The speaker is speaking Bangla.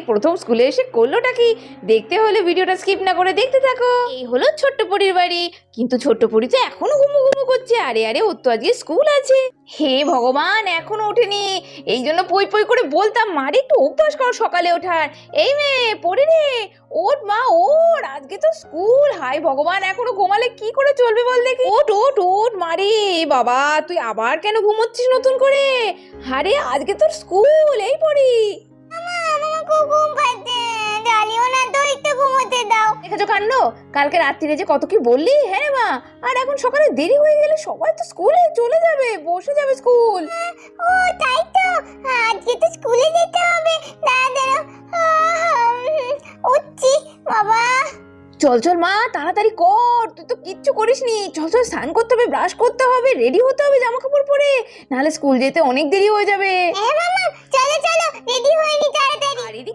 প্রথম স্কুলে এসে করলোটা কি দেখতে হলে ভিডিওটা স্কিপ না করে দেখতে থাকো। এই হলো ছোট্ট পরীর বাড়ি, কিন্তু ছোট্ট পরী তো এখনো ঘুমো ঘুমো করছে। আরে আরে, ওর তো আজকে স্কুল আছে। হে ভগবান, এখনো ওঠেনি। এই জন্য পই পই করে বলতাম, মারে একটু অভ্যাস করো সকালে ওঠার। এই মেয়ে পড়ি রে, ওঠ মা ওঠ, আজকে তো স্কুল। হাই ভগবান, এখনো ঘুমালে কি করে চলবে বল দেখি। ওঠ ওঠ ওঠ মারে। বাবা, তুই আবার কেন ঘুমোচ্ছিস নতুন করে? আরে আজকে তোর স্কুল। এই পড়ি, খুব ঘুম পাচ্ছে, জ্বালিও না তো, একটু ঘুমোতে দাও। দেখেছো কাণ্ড, কালকে রাত্রিরে যে কত কি বললি। হ্যাঁ মা, আর এখন সকালে দেরি হয়ে গেলে সবাই তো স্কুলে চলে যাবে, বসে যাবে স্কুল। ও তাই তো, আজকে তো স্কুলে যেতে হবে। দাঁড়াও, উঠছি বাবা। চল চল মা, তাড়াতাড়ি কর, তুই তো কিচ্ছু করিসনি। চল চল, স্নান করতে হবে, ব্রাশ করতে হবে, রেডি হতে হবে জামা কাপড় পরে, নাহলে স্কুল যেতে অনেক দেরি হয়ে যাবে। হ্যাঁ মামা, চলো চলো, রেডি হয়ে নি তাড়াতাড়ি। আর এদিকে